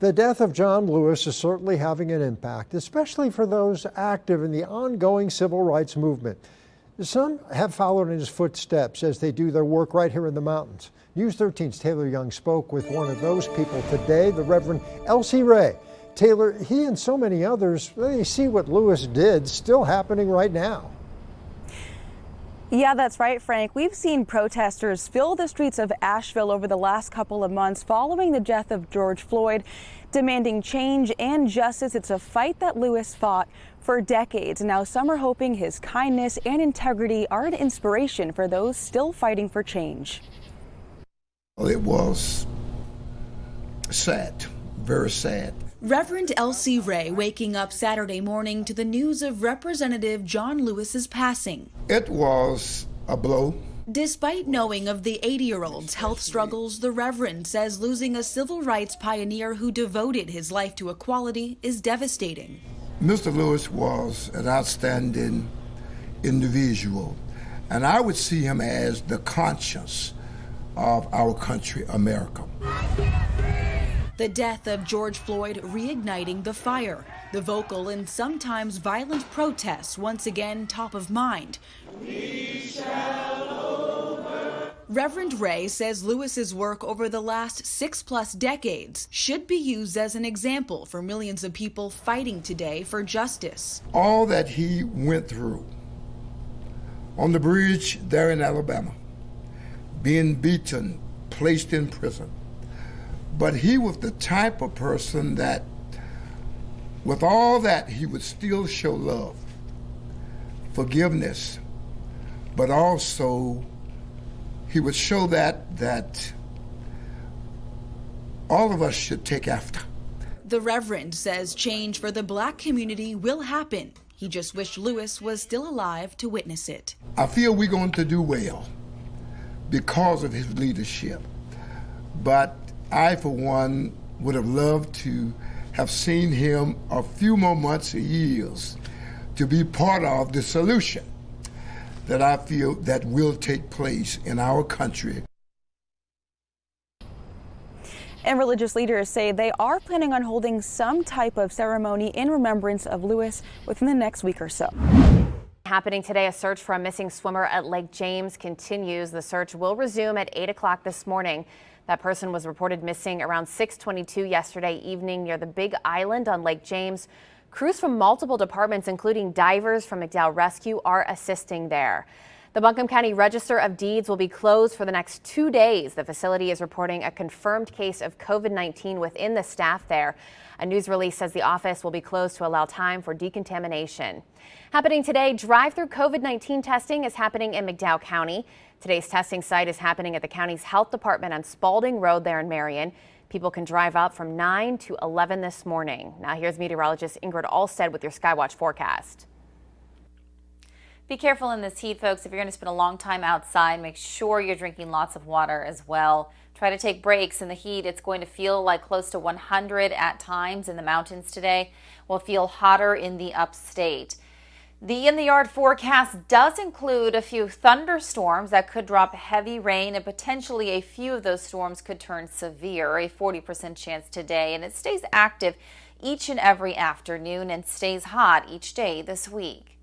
The death of John Lewis is certainly having an impact, especially for those active in the ongoing civil rights movement. Some have followed in his footsteps as they do their work right here in the mountains. News 13's Taylor Young spoke with one of those people today, the Reverend Elsie Ray. Taylor, he and so many others, they see what Lewis did still happening right now. Yeah, that's right, Frank. We've seen protesters fill the streets of Asheville over the last couple of months following the death of George Floyd, demanding change and justice. It's a fight that Lewis fought for decades. Now, some are hoping his kindness and integrity are an inspiration for those still fighting for change. It was sad, very sad. Reverend Elsie Ray waking up Saturday morning to the news of Representative John Lewis's passing. It was a blow. Despite knowing of the 80-year-old's health struggles, the Reverend says losing a civil rights pioneer who devoted his life to equality is devastating. Mr. Lewis was an outstanding individual, and I would see him as the conscience of our country, America. The death of George Floyd reigniting the fire. The vocal and sometimes violent protests once again top of mind. We shall over. Reverend Ray says Lewis's work over the last 6+ decades should be used as an example for millions of people fighting today for justice. All that he went through on the bridge there in Alabama, being beaten, placed in prison. But he was the type of person that, with all that, he would still show love, forgiveness, but also he would show that all of us should take after. The Reverend says change for the Black community will happen. He just wished Lewis was still alive to witness it. I feel we're going to do well because of his leadership. But I, for one, would have loved to have seen him a few more months or years to be part of the solution that I feel that will take place in our country. And religious leaders say they are planning on holding some type of ceremony in remembrance of Lewis within the next week or so. Happening today, a search for a missing swimmer at Lake James continues. The search will resume at 8 o'clock this morning. That person was reported missing around 6:22 yesterday evening near the Big Island on Lake James. Crews from multiple departments, including divers from McDowell Rescue, are assisting there. The Buncombe County Register of Deeds will be closed for the next 2 days. The facility is reporting a confirmed case of COVID-19 within the staff there. A news release says the office will be closed to allow time for decontamination. Happening today, drive-through COVID-19 testing is happening in McDowell County. Today's testing site is happening at the county's health department on Spalding Road there in Marion. People can drive up from 9 to 11 this morning. Now here's meteorologist Ingrid Alstead with your Skywatch forecast. Be careful in this heat, folks. If you're going to spend a long time outside, make sure you're drinking lots of water as well. Try to take breaks in the heat. It's going to feel like close to 100 at times in the mountains today. We'll feel hotter in the upstate. The in-the-yard forecast does include a few thunderstorms that could drop heavy rain, and potentially a few of those storms could turn severe, a 40% chance today, and it stays active each and every afternoon and stays hot each day this week.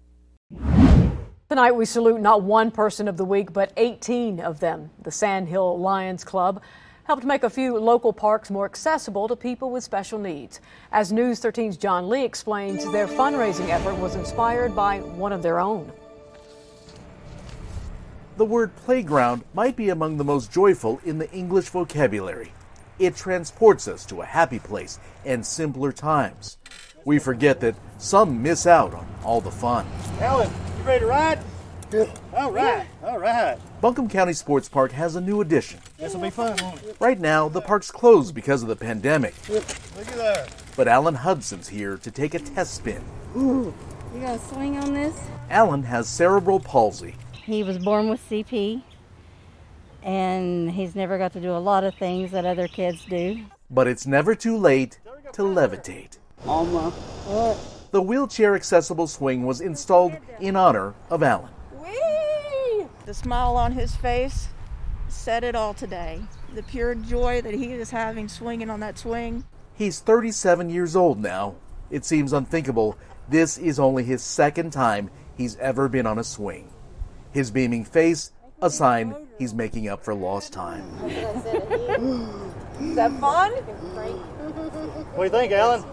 Tonight we salute not one person of the week, but 18 of them. The Sandhill Lions Club helped make a few local parks more accessible to people with special needs. As News 13's John Lee explains, their fundraising effort was inspired by one of their own. The word playground might be among the most joyful in the English vocabulary. It transports us to a happy place and simpler times. We forget that some miss out on all the fun. Alan, you ready to ride? Yeah. All right, all right. Buncombe County Sports Park has a new addition. This will be fun, won't it? Right now, the park's closed because of the pandemic. Look at that. But Alan Hudson's here to take a test spin. Ooh, you gonna swing on this? Alan has cerebral palsy. He was born with CP, and he's never got to do a lot of things that other kids do. But it's never too late to levitate. On my foot. The wheelchair-accessible swing was installed in honor of Alan. The smile on his face said it all today. The pure joy that he is having swinging on that swing. He's 37 years old now. It seems unthinkable. This is only his second time he's ever been on a swing. His beaming face, a sign he's making up for lost time. Is that fun? What do you think, Alan?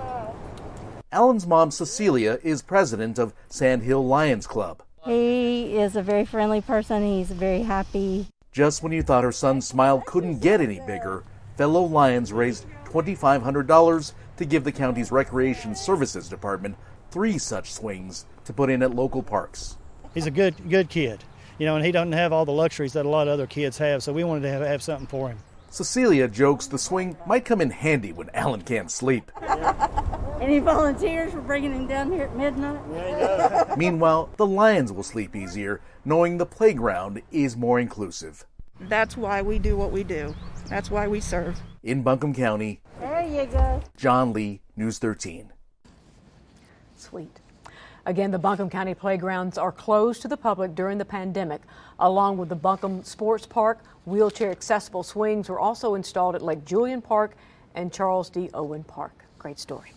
Alan's mom, Cecilia, is president of Sand Hill Lions Club. He is a very friendly person. He's very happy. Just when you thought her son's smile couldn't get any bigger, fellow Lions raised $2,500 to give the county's Recreation Services Department 3 such swings to put in at local parks. He's a good kid, you know, and he doesn't have all the luxuries that a lot of other kids have, so we wanted to have something for him. Cecilia jokes the swing might come in handy when Alan can't sleep. Any volunteers for bringing him down here at midnight? Meanwhile, the Lions will sleep easier, knowing the playground is more inclusive. That's why we do what we do. That's why we serve. In Buncombe County, There you go. John Lee, News 13. Sweet. Again, the Buncombe County playgrounds are closed to the public during the pandemic. Along with the Buncombe Sports Park, wheelchair accessible swings were also installed at Lake Julian Park and Charles D. Owen Park. Great story.